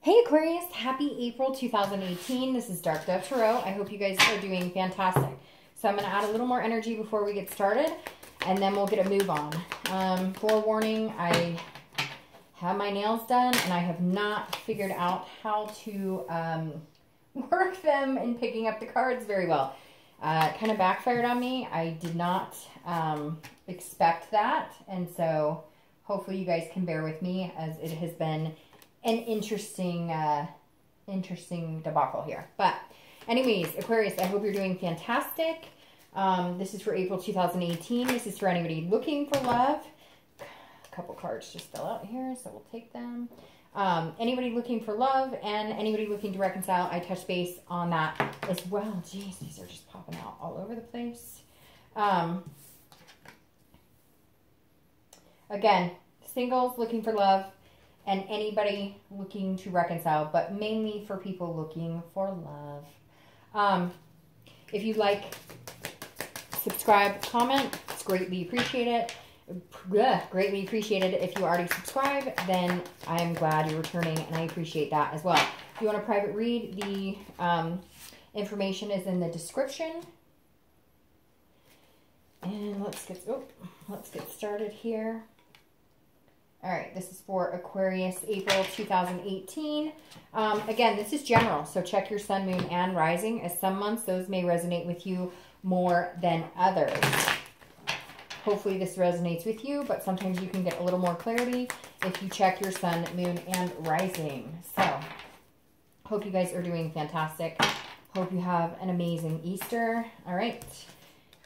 Hey Aquarius, happy April 2018. This is Dark Dove Tarot. I hope you guys are doing fantastic. So I'm going to add a little more energy before we get started, and then we'll get a move on. Forewarning, I have my nails done, and I have not figured out how to work them in picking up the cards very well. It kind of backfired on me. I did not expect that, and so hopefully you guys can bear with me, as it has been an interesting debacle here. But anyways, Aquarius, I hope you're doing fantastic. This is for April 2018. This is for anybody looking for love. A couple cards just fell out here, so we'll take them. Anybody looking for love and anybody looking to reconcile, I touch base on that as well. Jeez, these are just popping out all over the place. Again, singles looking for love, and anybody looking to reconcile, but mainly for people looking for love. If you'd like, subscribe, comment. It's greatly appreciated. Greatly appreciated. If you already subscribe, then I'm glad you're returning, and I appreciate that as well. If you want a private read, the information is in the description. And let's get started here. All right, this is for Aquarius, April 2018. Again, this is general, so check your sun, moon, and rising, as some months those may resonate with you more than others. Hopefully this resonates with you, but sometimes you can get a little more clarity if you check your sun, moon, and rising. So, hope you guys are doing fantastic. Hope you have an amazing Easter. All right.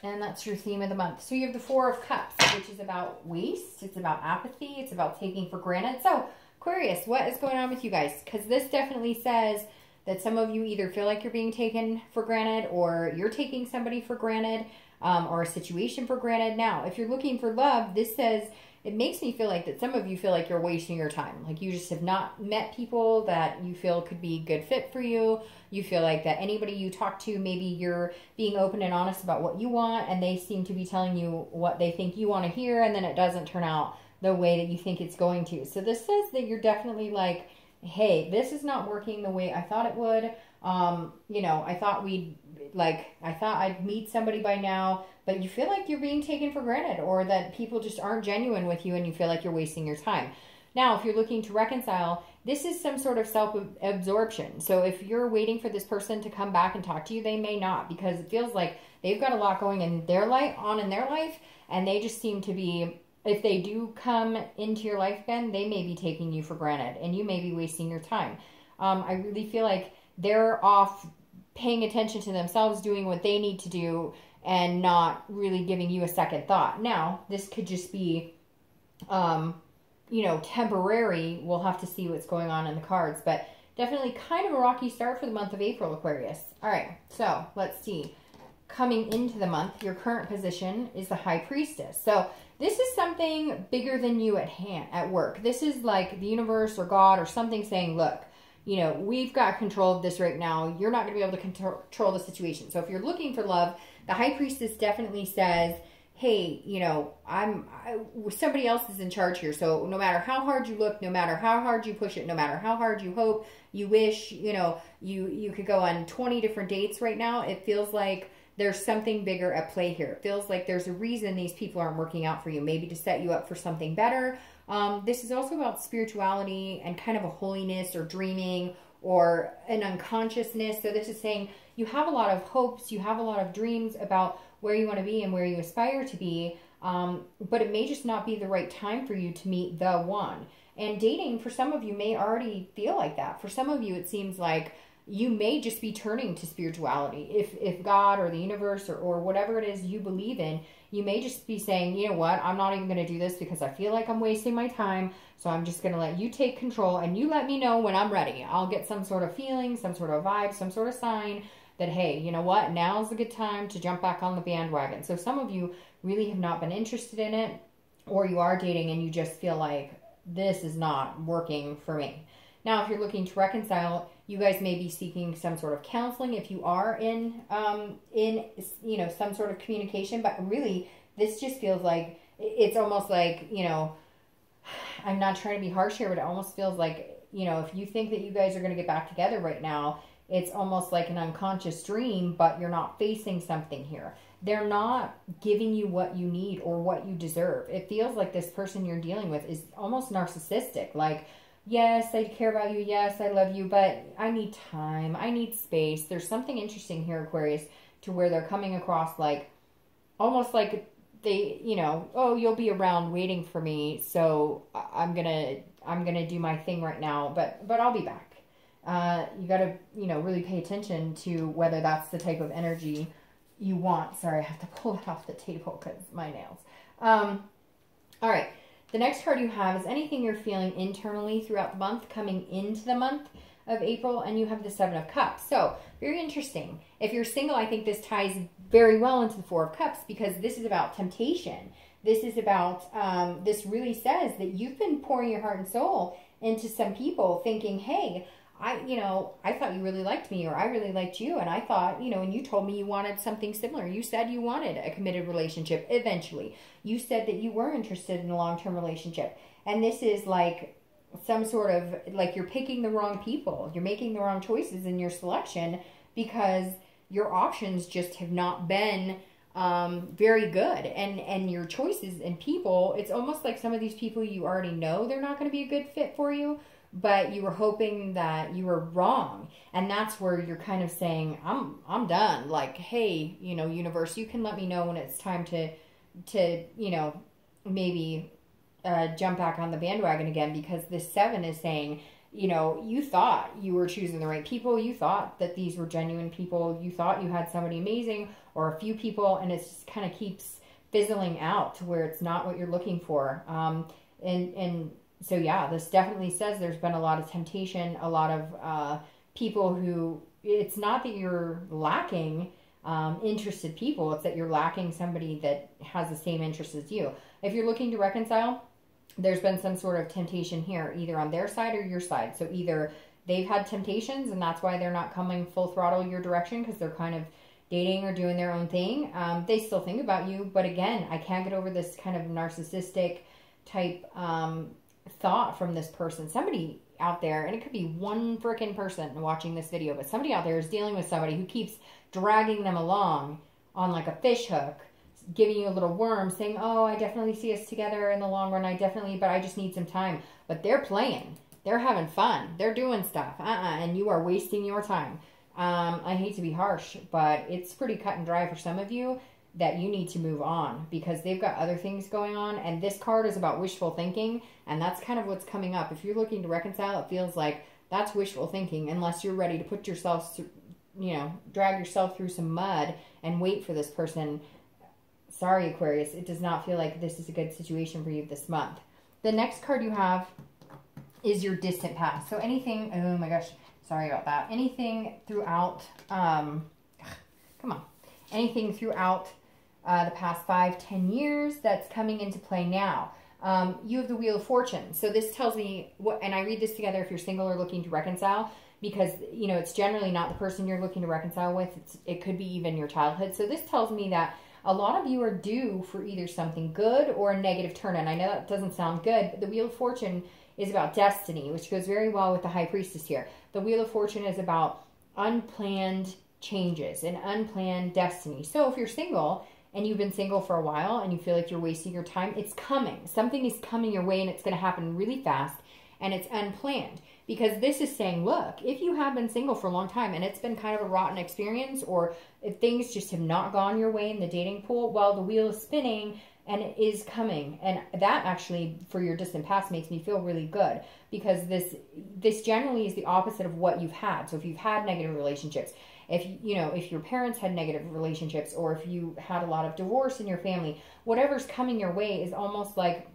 And that's your theme of the month. So you have the Four of Cups, which is about waste. It's about apathy. It's about taking for granted. So, Aquarius, what is going on with you guys? Because this definitely says that some of you either feel like you're being taken for granted, or you're taking somebody for granted, or a situation for granted. Now, if you're looking for love, this says, it makes me feel like that some of you feel like you're wasting your time. Like you just have not met people that you feel could be a good fit for you. You feel like that anybody you talk to, maybe you're being open and honest about what you want, and they seem to be telling you what they think you want to hear, and then it doesn't turn out the way that you think it's going to. So this says that you're definitely like, hey, this is not working the way I thought it would. You know, I thought I'd meet somebody by now, but you feel like you're being taken for granted, or that people just aren't genuine with you and you feel like you're wasting your time. Now, if you're looking to reconcile, this is some sort of self-absorption. So if you're waiting for this person to come back and talk to you, they may not, because it feels like they've got a lot going in their life, and they just seem to be, if they do come into your life again, they may be taking you for granted, and you may be wasting your time. I really feel like they're off paying attention to themselves, doing what they need to do, and not really giving you a second thought. Now, this could just be, you know, temporary. We'll have to see what's going on in the cards, but definitely kind of a rocky start for the month of April, Aquarius. All right, so let's see. Coming into the month, your current position is the High Priestess. So this is something bigger than you at work. This is like the universe or God or something saying, look, you know, we've got control of this right now. You're not going to be able to control the situation. So if you're looking for love, the High Priestess definitely says, hey, you know, somebody else is in charge here. So no matter how hard you look, no matter how hard you push it, no matter how hard you hope, you wish, you know, you could go on 20 different dates right now. It feels like there's something bigger at play here. It feels like there's a reason these people aren't working out for you, maybe to set you up for something better. This is also about spirituality and kind of a holiness or dreaming or an unconsciousness. So this is saying you have a lot of hopes, you have a lot of dreams about where you want to be and where you aspire to be, but it may just not be the right time for you to meet the one. And dating, for some of you, may already feel like that. For some of you, it seems like you may just be turning to spirituality. If God or the universe or whatever it is you believe in, you may just be saying, you know what, I'm not even going to do this because I feel like I'm wasting my time. So I'm just going to let you take control, and you let me know when I'm ready. I'll get some sort of feeling, some sort of vibe, some sort of sign that, hey, you know what, now's a good time to jump back on the bandwagon. So some of you really have not been interested in it, or you are dating and you just feel like this is not working for me. Now, if you're looking to reconcile, you guys may be seeking some sort of counseling if you are in you know, some sort of communication. But really, this just feels like it's almost like, you know, I'm not trying to be harsh here, but it almost feels like you know, if you think that you guys are going to get back together right now, it's almost like an unconscious dream, but you're not facing something here. They're not giving you what you need or what you deserve. It feels like this person you're dealing with is almost narcissistic. Like, yes, I care about you. Yes, I love you, but I need time. I need space. There's something interesting here, Aquarius, to where they're coming across like, almost like they, you know, oh, you'll be around waiting for me. So I'm going to do my thing right now, but I'll be back. You got to, you know, really pay attention to whether that's the type of energy you want. Sorry, I have to pull it off the table because my nails. All right. The next card you have is anything you're feeling internally throughout the month coming into the month of April, and you have the Seven of Cups. So very interesting. If you're single, I think this ties very well into the Four of Cups because this is about temptation. This is about, this really says that you've been pouring your heart and soul into some people thinking, hey, I thought you really liked me, or I really liked you. And I thought, you know, and you told me you wanted something similar. You said you wanted a committed relationship eventually. You said that you were interested in a long-term relationship. And this is like some sort of, like you're picking the wrong people. You're making the wrong choices in your selection because your options just have not been very good. And your choices in people, it's almost like some of these people you already know they're not going to be a good fit for you, but you were hoping that you were wrong. And that's where you're kind of saying, I'm done. Like, hey, you know, universe, you can let me know when it's time to, you know, maybe jump back on the bandwagon again, because this seven is saying, you know, you thought you were choosing the right people. You thought that these were genuine people. You thought you had somebody amazing or a few people, and it just kind of keeps fizzling out to where it's not what you're looking for. So yeah, this definitely says there's been a lot of temptation, a lot of people who, it's not that you're lacking interested people, it's that you're lacking somebody that has the same interests as you. If you're looking to reconcile, there's been some sort of temptation here, either on their side or your side. So either they've had temptations and that's why they're not coming full throttle your direction because they're kind of dating or doing their own thing. They still think about you, but again, I can't get over this kind of narcissistic type thought from this person. Somebody out there, and it could be one freaking person watching this video, but somebody out there is dealing with somebody who keeps dragging them along on like a fish hook, giving you a little worm, saying, oh, I definitely see us together in the long run. But I just need some time. But they're playing. They're having fun. They're doing stuff. And you are wasting your time. I hate to be harsh, but it's pretty cut and dry for some of you that you need to move on because they've got other things going on. And this card is about wishful thinking. And that's kind of what's coming up. If you're looking to reconcile, it feels like that's wishful thinking unless you're ready to put yourself, you know, drag yourself through some mud and wait for this person. Sorry, Aquarius, it does not feel like this is a good situation for you this month. The next card you have is your distant past. So anything, oh my gosh, sorry about that. Anything throughout, anything throughout the past 5-10 years that's coming into play now. You have the Wheel of Fortune. So this tells me what, and I read this together if you're single or looking to reconcile, because, you know, it's generally not the person you're looking to reconcile with. It could be even your childhood. So this tells me that a lot of you are due for either something good or a negative turn. And I know that doesn't sound good, but the Wheel of Fortune is about destiny, which goes very well with the High Priestess here. The Wheel of Fortune is about unplanned changes and unplanned destiny. So if you're single and you've been single for a while and you feel like you're wasting your time, it's coming. Something is coming your way and it's going to happen really fast and it's unplanned. Because this is saying, look, if you have been single for a long time and it's been kind of a rotten experience, or if things just have not gone your way in the dating pool, well, the wheel is spinning and it is coming. And that actually, for your distant past, makes me feel really good, because this generally is the opposite of what you've had. So if you've had negative relationships, if your parents had negative relationships, or if you had a lot of divorce in your family, whatever's coming your way is almost like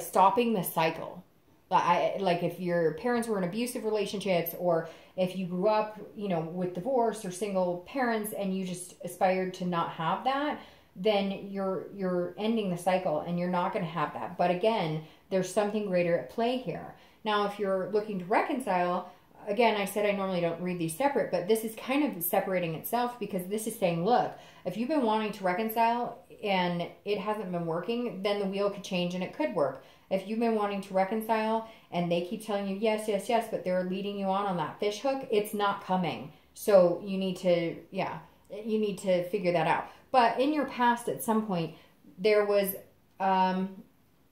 stopping the cycle. Like if your parents were in abusive relationships, or if you grew up, with divorce or single parents and you just aspired to not have that, then you're ending the cycle and you're not going to have that. But again, there's something greater at play here. Now, if you're looking to reconcile, again, I said I normally don't read these separate, but this is kind of separating itself, because this is saying, look, if you've been wanting to reconcile and it hasn't been working, then the wheel could change and it could work. If you've been wanting to reconcile and they keep telling you yes, yes, yes, but they're leading you on that fish hook, it's not coming. So you need to, you need to figure that out. But in your past, at some point, there was,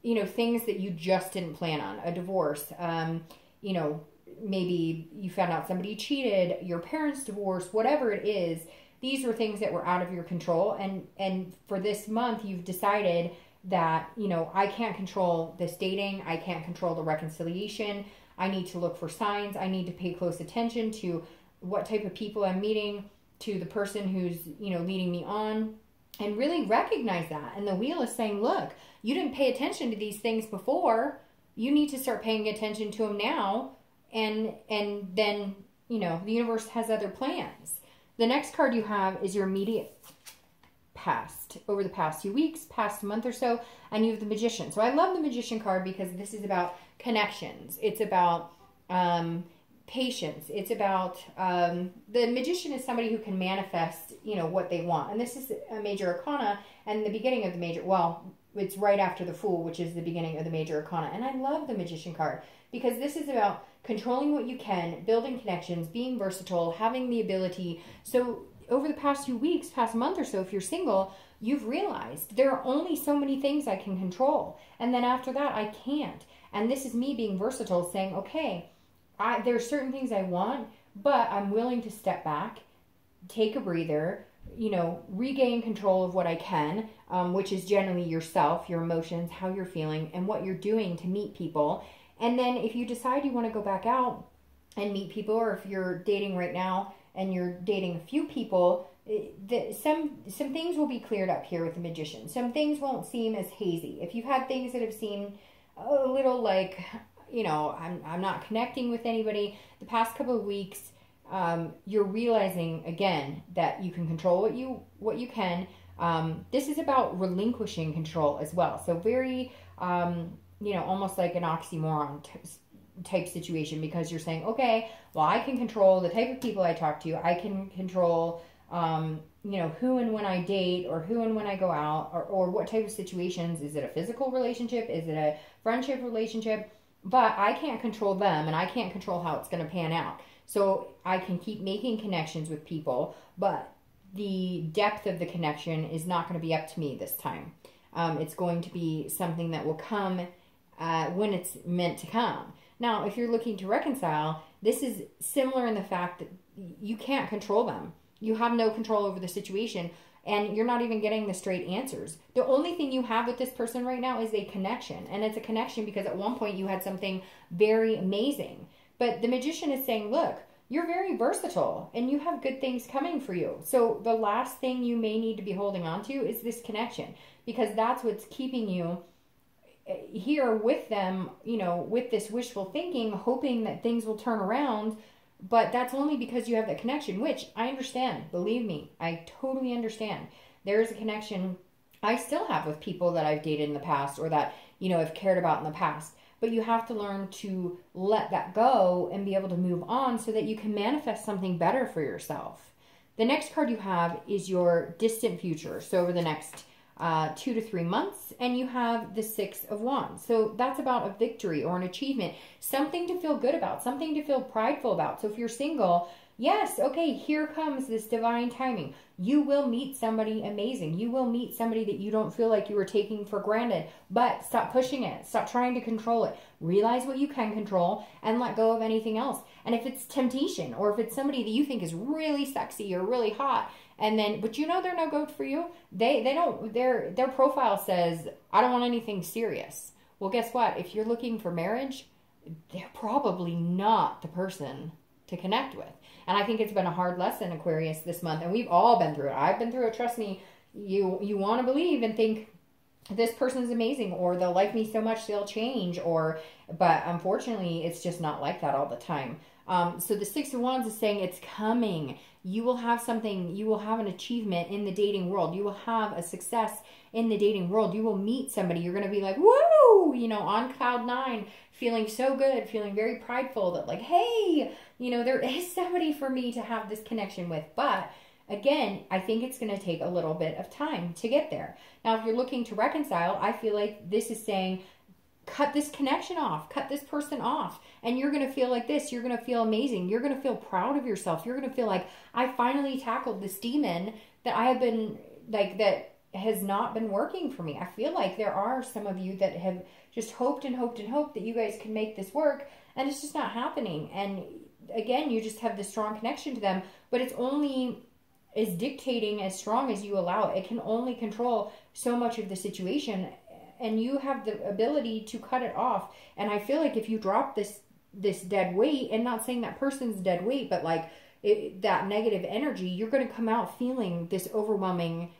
you know, things that you just didn't plan on. A divorce, you know, maybe you found out somebody cheated, your parents divorced, whatever it is. These were things that were out of your control. And for this month, you've decided that, you know, I can't control this dating. I can't control the reconciliation. I need to look for signs. I need to pay close attention to what type of people I'm meeting, to the person who's, you know, leading me on, and really recognize that. And the wheel is saying, look, you didn't pay attention to these things before. You need to start paying attention to them now. And then, you know, the universe has other plans. The next card you have is your immediate past, over the past few weeks, past month or so, and you have the Magician. So I love the Magician card because this is about connections. It's about patience. It's about, the Magician is somebody who can manifest, you know, what they want. And this is a major arcana, and the beginning of the major, well, it's right after the Fool, which is the beginning of the major arcana. And I love the Magician card because this is about controlling what you can, building connections, being versatile, having the ability. So over the past few weeks, past month or so, if you're single, you've realized there are only so many things I can control. And then after that, I can't. And this is me being versatile, saying, okay, there are certain things I want, but I'm willing to step back, take a breather, you know, regain control of what I can, which is generally yourself, your emotions, how you're feeling, and what you're doing to meet people. And then if you decide you want to go back out and meet people, or if you're dating right now and you're dating a few people, some things will be cleared up here with the Magician. Some things won't seem as hazy. If you've had things that have seemed a little like, you know, I'm not connecting with anybody, the past couple of weeks, you're realizing again that you can control what you can. This is about relinquishing control as well. So very, you know, almost like an oxymoron type situation, because you're saying, okay, well, I can control the type of people I talk to. I can control, you know, who and when I date, or who and when I go out, or what type of situations. Is it a physical relationship? Is it a friendship relationship? But I can't control them, and I can't control how it's going to pan out. So I can keep making connections with people, but the depth of the connection is not going to be up to me this time. It's going to be something that will come when it's meant to come. Now, if you're looking to reconcile, this is similar in the fact that you can't control them. You have no control over the situation, and you're not even getting the straight answers. The only thing you have with this person right now is a connection. And it's a connection because at one point you had something very amazing. But the Magician is saying, look, you're very versatile and you have good things coming for you. So the last thing you may need to be holding on to is this connection, because that's what's keeping you here with them, you know, with this wishful thinking, hoping that things will turn around. But that's only because you have that connection, which I understand. Believe me, I totally understand. There is a connection I still have with people that I've dated in the past, or that, you know, I've cared about in the past. But you have to learn to let that go and be able to move on so that you can manifest something better for yourself. The next card you have is your distant future. So over the next 2 to 3 months, and you have the Six of Wands. So that's about a victory or an achievement, something to feel good about, something to feel prideful about. So if you're single, yes, okay, here comes this divine timing. You will meet somebody amazing. You will meet somebody that you don't feel like you were taking for granted, but stop pushing it. Stop trying to control it. Realize what you can control and let go of anything else. And if it's temptation, or if it's somebody that you think is really sexy or really hot, and then, but you know they're no good for you. They don't, their profile says, I don't want anything serious. Well, guess what? If you're looking for marriage, they're probably not the person to connect with. And I think it's been a hard lesson, Aquarius, this month. And we've all been through it. I've been through it. Trust me, you want to believe and think this person is amazing, or they'll like me so much they'll change, but unfortunately, it's just not like that all the time. So the Six of Wands is saying it's coming. You will have something, you will have an achievement in the dating world. You will have a success in the dating world. You will meet somebody. You're going to be like, woo, you know, on cloud 9, feeling so good, feeling very prideful that like, hey, you know, there is somebody for me to have this connection with. But again, I think it's going to take a little bit of time to get there. Now, if you're looking to reconcile, I feel like this is saying, cut this connection off, cut this person off, and you're going to feel like this. You're going to feel amazing. You're going to feel proud of yourself. You're going to feel like, I finally tackled this demon that I have been, like, that has not been working for me. I feel like there are some of you that have just hoped and hoped and hoped that you guys can make this work, and it's just not happening. And again, you just have this strong connection to them, but it's only is dictating as strong as you allow it. It can only control so much of the situation, and you have the ability to cut it off. And I feel like if you drop this dead weight, and not saying that person's dead weight, but like that negative energy, you're going to come out feeling this overwhelming,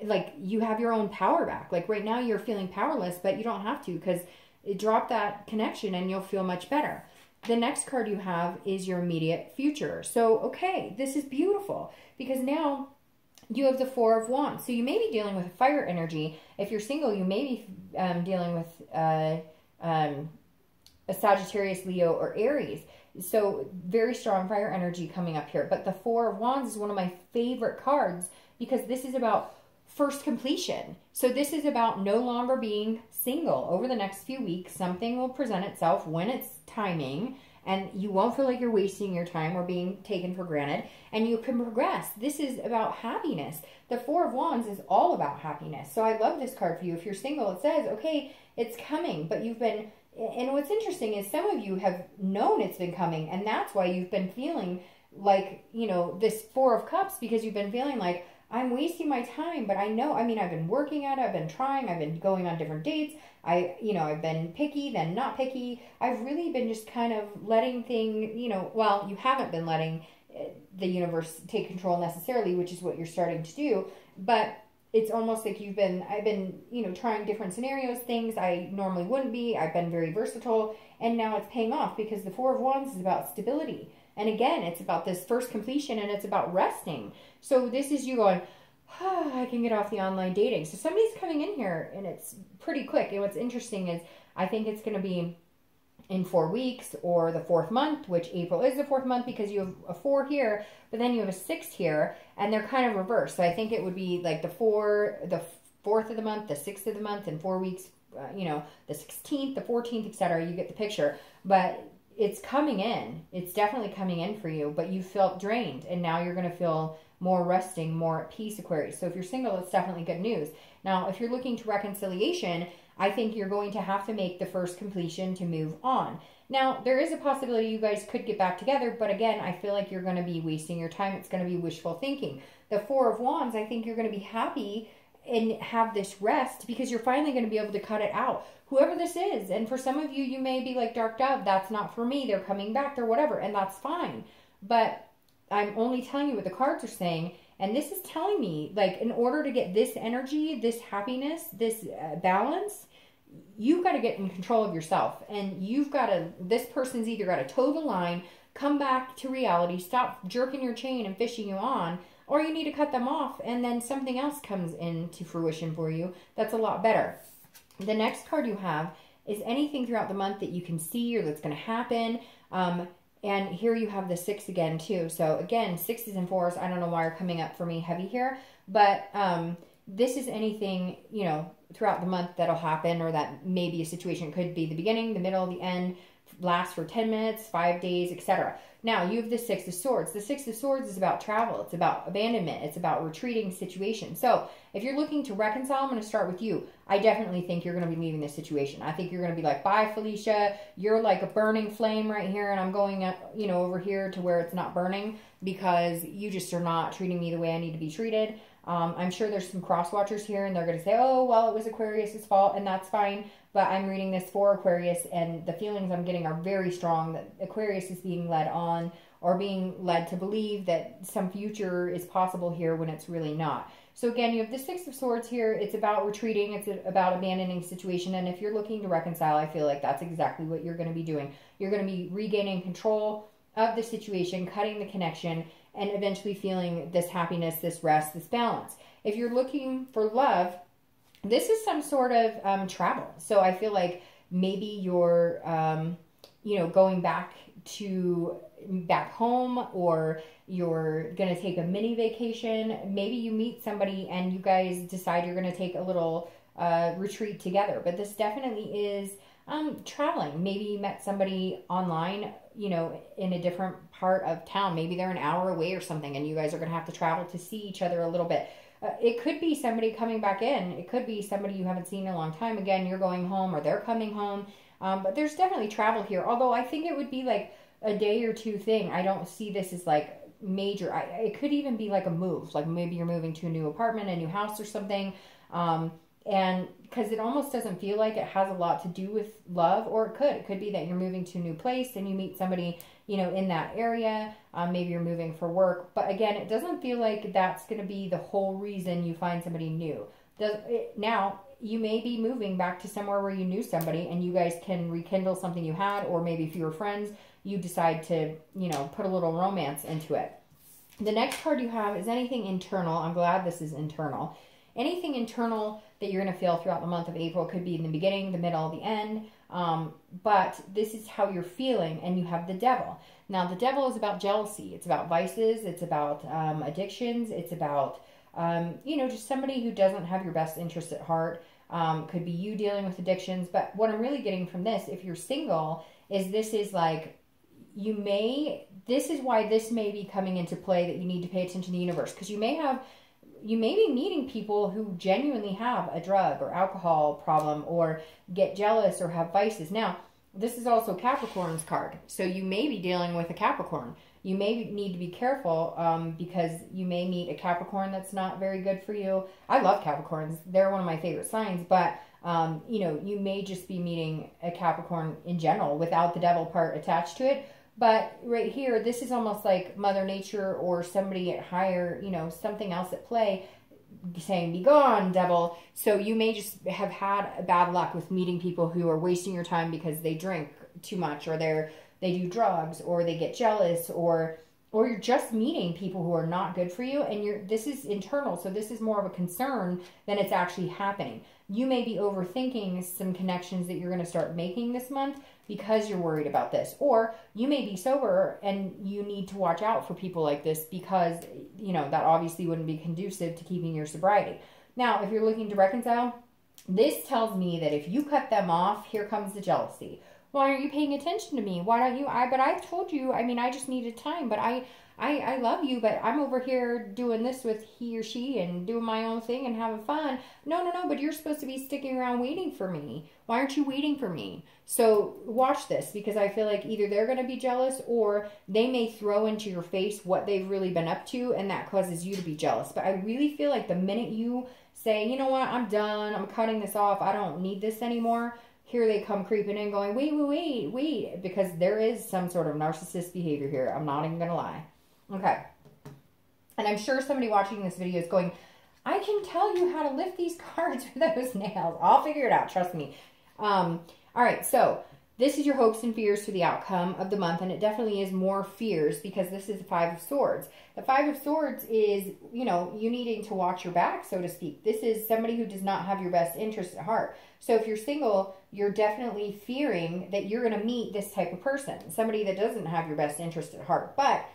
like you have your own power back. Like right now you're feeling powerless, but you don't have to, because drop that connection and you'll feel much better. The next card you have is your immediate future. So, okay, this is beautiful, because now you have the Four of Wands. So you may be dealing with a fire energy. If you're single, you may be dealing with a Sagittarius, Leo, or Aries. So very strong fire energy coming up here. But the Four of Wands is one of my favorite cards, because this is about first completion. So this is about no longer being single. Over the next few weeks, something will present itself when it's timing, and you won't feel like you're wasting your time or being taken for granted, and you can progress. This is about happiness. The Four of Wands is all about happiness. So I love this card for you. If you're single, it says, okay, it's coming, but you've been, and what's interesting is some of you have known it's been coming, and that's why you've been feeling like, you know, this Four of Cups, because you've been feeling like, I'm wasting my time, but I know, I mean, I've been working at it, I've been trying, I've been going on different dates, I've been picky, then not picky. I've really been just kind of letting things, well, you haven't been letting the universe take control necessarily, which is what you're starting to do, but it's almost like I've been, trying different scenarios, things I normally wouldn't be. I've been very versatile, and now it's paying off, because the Four of Wands is about stability. And again, it's about this first completion, and it's about resting. So this is you going, I can get off the online dating. So somebody's coming in here, and it's pretty quick. And what's interesting is I think it's going to be in 4 weeks, or the 4th month, which April is the 4th month, because you have a 4 here, but then you have a 6 here, and they're kind of reversed. So I think it would be like the 4th of the month, the 6th of the month, in 4 weeks, the 16th, the 14th, etc. You get the picture. But it's coming in. It's definitely coming in for you, but you felt drained, and now you're going to feel more resting, more at peace, Aquarius. So if you're single, it's definitely good news. Now, if you're looking to reconciliation, I think you're going to have to make the first completion to move on. Now, there is a possibility you guys could get back together, but again, I feel like you're going to be wasting your time. It's going to be wishful thinking. The Four of Wands, I think you're going to be happy and have this rest, because you're finally going to be able to cut it out. Whoever this is, and for some of you, you may be like Dark Dove, that's not for me, they're coming back, they're whatever, and that's fine. But I'm only telling you what the cards are saying, and this is telling me, like, in order to get this energy, this happiness, this balance, you've got to get in control of yourself, and this person's either got to toe the line, come back to reality, stop jerking your chain and fishing you on, or you need to cut them off, and then something else comes into fruition for you that's a lot better. The next card you have is anything throughout the month that you can see or that's going to happen. And here you have the 6 again too. So again, 6s and 4s, I don't know why are coming up for me heavy here, but this is anything, throughout the month that'll happen, or that maybe a situation could be the beginning, the middle, the end, last for 10 minutes, 5 days, etc. Now, you have the 6 of Swords. The 6 of Swords is about travel. It's about abandonment. It's about retreating situations. So, if you're looking to reconcile, I'm going to start with you. I definitely think you're going to be leaving this situation. I think you're going to be like, bye, Felicia. You're like a burning flame right here, and I'm going, over here to where it's not burning, because you just are not treating me the way I need to be treated. I'm sure there's some cross watchers here, and they're going to say, oh, well, it was Aquarius's fault, and that's fine. But I'm reading this for Aquarius, and the feelings I'm getting are very strong that Aquarius is being led on, or being led to believe that some future is possible here when it's really not. So again, you have the 6 of Swords here. It's about retreating. It's about abandoning the situation. And if you're looking to reconcile, I feel like that's exactly what you're going to be doing. You're going to be regaining control of the situation, cutting the connection, and eventually feeling this happiness, this rest, this balance. If you're looking for love, this is some sort of travel. So I feel like maybe you're, going back home, or you're going to take a mini vacation. Maybe you meet somebody and you guys decide you're going to take a little retreat together. But this definitely is traveling. Maybe you met somebody online, you know, in a different part of town. Maybe they're an hour away or something, and you guys are going to have to travel to see each other a little bit. It could be somebody coming back in. It could be somebody you haven't seen in a long time. Again, you're going home or they're coming home. But there's definitely travel here. Although I think it would be like a day or two thing. I don't see this as like major. It could even be like a move. Like maybe you're moving to a new apartment, a new house or something. And because it almost doesn't feel like it has a lot to do with love, or it could be that you're moving to a new place and you meet somebody, you know, in that area. Maybe you're moving for work, but again, it doesn't feel like that's going to be the whole reason you find somebody new. Now, you may be moving back to somewhere where you knew somebody and you guys can rekindle something you had, or maybe if you were friends, you decide to, you know, put a little romance into it. The next card you have is anything internal. I'm glad this is internal. Anything internal that you're going to feel throughout the month of April. Could be in the beginning, the middle, the end. But this is how you're feeling, and you have the devil. Now, the devil is about jealousy. It's about vices. It's about addictions. It's about, you know, just somebody who doesn't have your best interest at heart. Could be you dealing with addictions. But what I'm really getting from this, if you're single, is this is like, this is why this may be coming into play, that you need to pay attention to the universe. Because you may be meeting people who genuinely have a drug or alcohol problem, or get jealous or have vices. Now, this is also Capricorn's card. So you may be dealing with a Capricorn. You may need to be careful because you may meet a Capricorn that's not very good for you. I love Capricorns. They're one of my favorite signs. But, you know, you may just be meeting a Capricorn in general without the devil part attached to it. But right here, this is almost like Mother Nature or somebody at higher, you know, something else at play saying, be gone, devil. So you may just have had bad luck with meeting people who are wasting your time because they drink too much, or they do drugs, or they get jealous, or you're just meeting people who are not good for you, and this is internal, so this is more of a concern than it's actually happening. You may be overthinking some connections that you're going to start making this month because you're worried about this. Or you may be sober and you need to watch out for people like this because, you know, that obviously wouldn't be conducive to keeping your sobriety. Now, if you're looking to reconcile, this tells me that if you cut them off, here comes the jealousy. Why aren't you paying attention to me? Why don't you? But I told you, I mean, I just needed time, but I love you, but I'm over here doing this with he or she and doing my own thing and having fun. No, but you're supposed to be sticking around waiting for me. Why aren't you waiting for me? So watch this, because I feel like either they're going to be jealous, or they may throw into your face what they've really been up to, and that causes you to be jealous. But I really feel like the minute you say, you know what, I'm done, I'm cutting this off, I don't need this anymore, here they come creeping in going, wait, because there is some sort of narcissist behavior here. I'm not even going to lie. Okay. And I'm sure somebody watching this video is going, I can tell you how to lift these cards with those nails. I'll figure it out. Trust me. All right. So this is your hopes and fears for the outcome of the month. And it definitely is more fears because this is the Five of Swords. The Five of Swords is, you know, you needing to watch your back, so to speak. This is somebody who does not have your best interest at heart. So if you're single, you're definitely fearing that you're going to meet this type of person, somebody that doesn't have your best interest at heart. But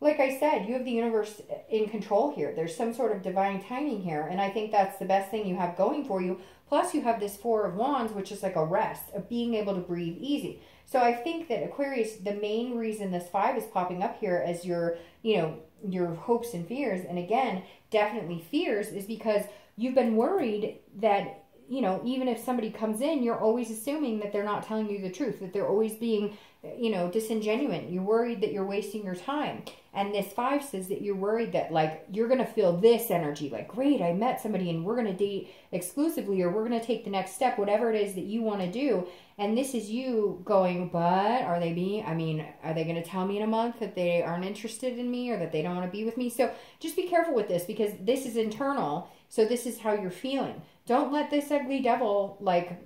like I said, you have the universe in control here. There's some sort of divine timing here. And I think that's the best thing you have going for you. Plus you have this Four of Wands, which is like a rest of being able to breathe easy. So I think that Aquarius, the main reason this 5 is popping up here as your, you know, your hopes and fears, and again, definitely fears, is because you've been worried that, you know, even if somebody comes in, you're always assuming that they're not telling you the truth, that they're always being, you know, disingenuous. You're worried that you're wasting your time. And this 5 says that you're worried that, like, you're going to feel this energy. Like, great, I met somebody and we're going to date exclusively, or we're going to take the next step, whatever it is that you want to do. And this is you going, but are they going to tell me in a month that they aren't interested in me or that they don't want to be with me? So just be careful with this, because this is internal. So this is how you're feeling. Don't let this ugly devil, like,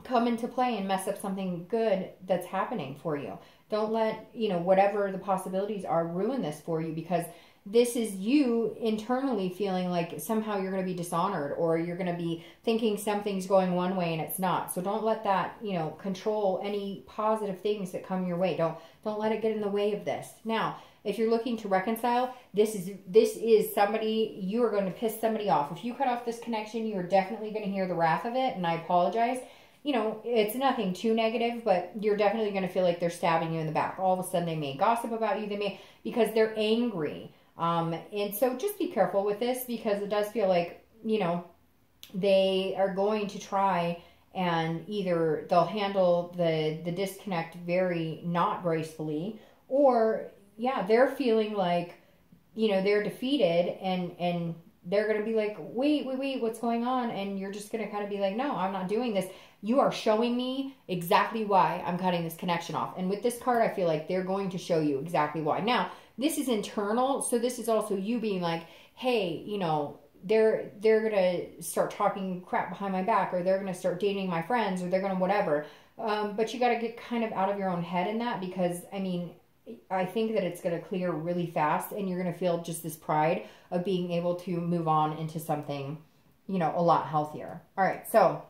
come into play and mess up something good that's happening for you. Don't let, you know, whatever the possibilities are, ruin this for you, because this is you internally feeling like somehow you're going to be dishonored, or you're going to be thinking something's going one way and it's not. So don't let that, you know, control any positive things that come your way. Don't let it get in the way of this. Now, if you're looking to reconcile, this is somebody, you are going to piss somebody off. If you cut off this connection, you are definitely going to hear the wrath of it, and I apologize. you know, it's nothing too negative, but you're definitely going to feel like they're stabbing you in the back. All of a sudden they may gossip about you. They may, because they're angry. And so just be careful with this, because it does feel like, you know, they are going to try and either they'll handle the disconnect very not gracefully, or yeah, they're feeling like, you know, they're defeated, and they're going to be like, wait, what's going on? And you're just going to kind of be like, no, I'm not doing this. You are showing me exactly why I'm cutting this connection off. And with this card, I feel like they're going to show you exactly why. Now, this is internal, so this is also you being like, hey, you know, they're going to start talking crap behind my back, or they're going to start dating my friends, or they're going to whatever. But you got to get kind of out of your own head in that, because, I mean, I think that it's going to clear really fast, and you're going to feel just this pride of being able to move on into something, you know, a lot healthier. All right, so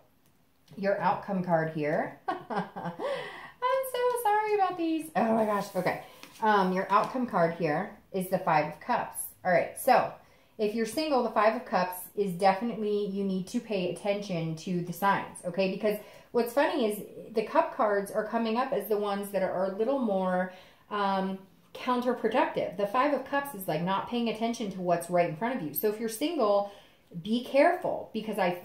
your outcome card here. I'm so sorry about these. Oh my gosh. Okay. Your outcome card here is the 5 of Cups. All right, so if you're single, the 5 of Cups is definitely, you need to pay attention to the signs, okay? Because what's funny is the Cup cards are coming up as the ones that are a little more counterproductive. The 5 of Cups is like not paying attention to what's right in front of you. So if you're single, be careful, because I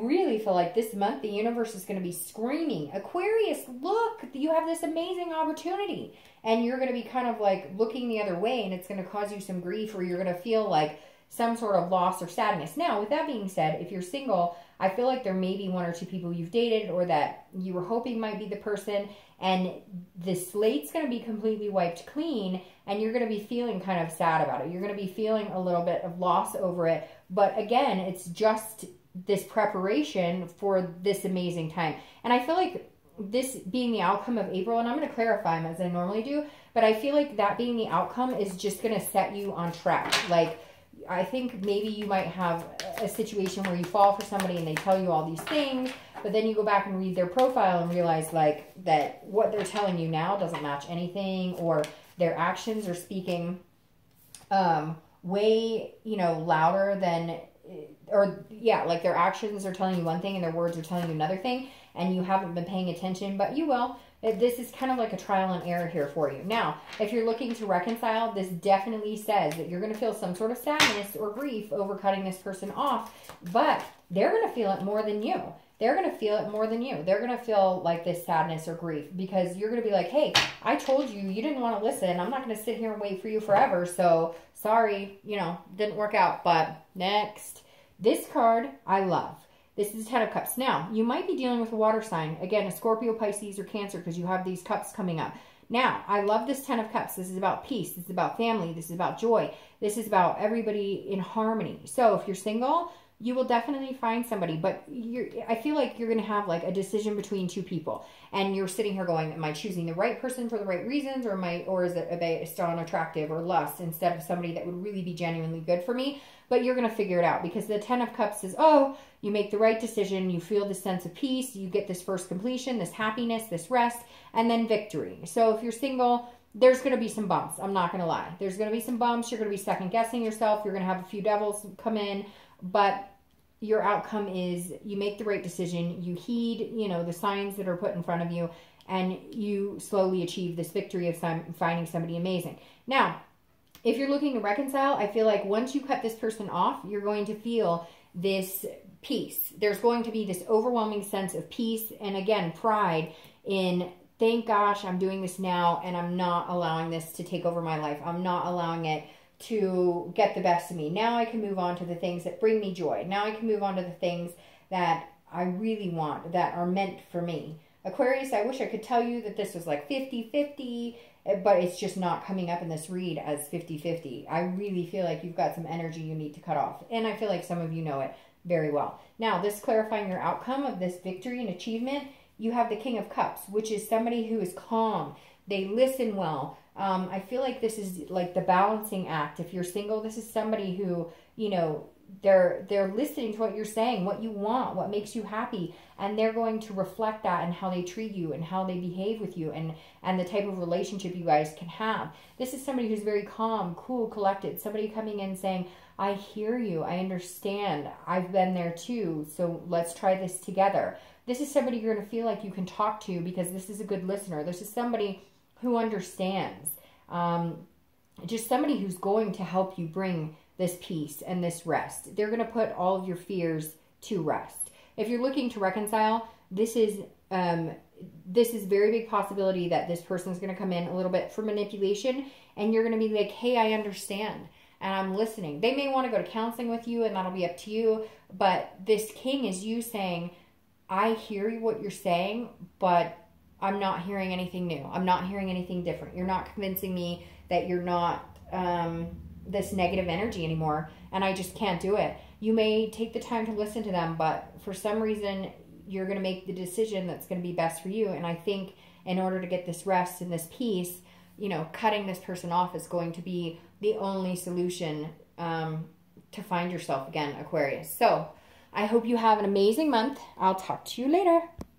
really feel like this month the universe is going to be screaming, Aquarius, look, you have this amazing opportunity. And you're going to be kind of like looking the other way, and it's going to cause you some grief, or you're going to feel like some sort of loss or sadness. Now, with that being said, if you're single, I feel like there may be 1 or 2 people you've dated, or that you were hoping might be the person, and the slate's going to be completely wiped clean, and you're going to be feeling kind of sad about it. You're going to be feeling a little bit of loss over it. But again, it's just this preparation for this amazing time. And I feel like this being the outcome of April, and I'm going to clarify them as I normally do, but I feel like that being the outcome is just going to set you on track. Like, I think maybe you might have a situation where you fall for somebody and they tell you all these things, but then you go back and read their profile and realize like that what they're telling you now doesn't match anything, or their actions are speaking way, you know, louder than, or yeah, like their actions are telling you one thing and their words are telling you another thing, and you haven't been paying attention, but you will. This is kind of like a trial and error here for you. Now, if you're looking to reconcile, this definitely says that you're going to feel some sort of sadness or grief over cutting this person off, but they're going to feel it more than you. They're going to feel it more than you. They're going to feel like this sadness or grief, because you're going to be like, hey, I told you, you didn't want to listen. I'm not going to sit here and wait for you forever. So sorry, you know, didn't work out. But next, this card I love. This is 10 of Cups. Now, you might be dealing with a water sign. Again, a Scorpio, Pisces, or Cancer, because you have these cups coming up. Now, I love this 10 of Cups. This is about peace. This is about family. This is about joy. This is about everybody in harmony. So if you're single, you will definitely find somebody, but I feel like you're going to have like a decision between 2 people, and you're sitting here going, am I choosing the right person for the right reasons, or is it based on attractive or lust instead of somebody that would really be genuinely good for me? But you're going to figure it out, because the 10 of Cups is, oh, you make the right decision, you feel this sense of peace, you get this first completion, this happiness, this rest, and then victory. So if you're single, there's going to be some bumps. I'm not going to lie. There's going to be some bumps. You're going to be second guessing yourself. You're going to have a few devils come in, but your outcome is you make the right decision. You heed, you know, the signs that are put in front of you, and you slowly achieve this victory of finding somebody amazing. Now, if you're looking to reconcile, I feel like once you cut this person off, you're going to feel this peace. There's going to be this overwhelming sense of peace, and again, pride in, thank gosh, I'm doing this now, and I'm not allowing this to take over my life. I'm not allowing it to get the best of me. Now I can move on to the things that bring me joy. Now I can move on to the things that I really want, that are meant for me. Aquarius, I wish I could tell you that this was like 50-50, but it's just not coming up in this read as 50-50. I really feel like you've got some energy you need to cut off, and I feel like some of you know it very well. Now, this clarifying your outcome of this victory and achievement, you have the King of Cups, which is somebody who is calm. They listen well. I feel like this is like the balancing act. If you're single, this is somebody who, you know, they're listening to what you're saying, what you want, what makes you happy, and they're going to reflect that in how they treat you and how they behave with you, and the type of relationship you guys can have. This is somebody who's very calm, cool, collected, somebody coming in saying, I hear you, I understand, I've been there too, so let's try this together. This is somebody you're going to feel like you can talk to because this is a good listener. This is somebody who understands. Just somebody who's going to help you bring this peace and this rest. They're going to put all of your fears to rest. If you're looking to reconcile, this is very big possibility that this person's going to come in a little bit for manipulation, and you're going to be like, hey, I understand, and I'm listening. They may want to go to counseling with you, and that'll be up to you, but this king is you saying, I hear what you're saying, but I'm not hearing anything new. I'm not hearing anything different. You're not convincing me that you're not this negative energy anymore, and I just can't do it. You may take the time to listen to them, but for some reason, you're going to make the decision that's going to be best for you. And I think in order to get this rest and this peace, you know, cutting this person off is going to be the only solution to find yourself again, Aquarius. So I hope you have an amazing month. I'll talk to you later.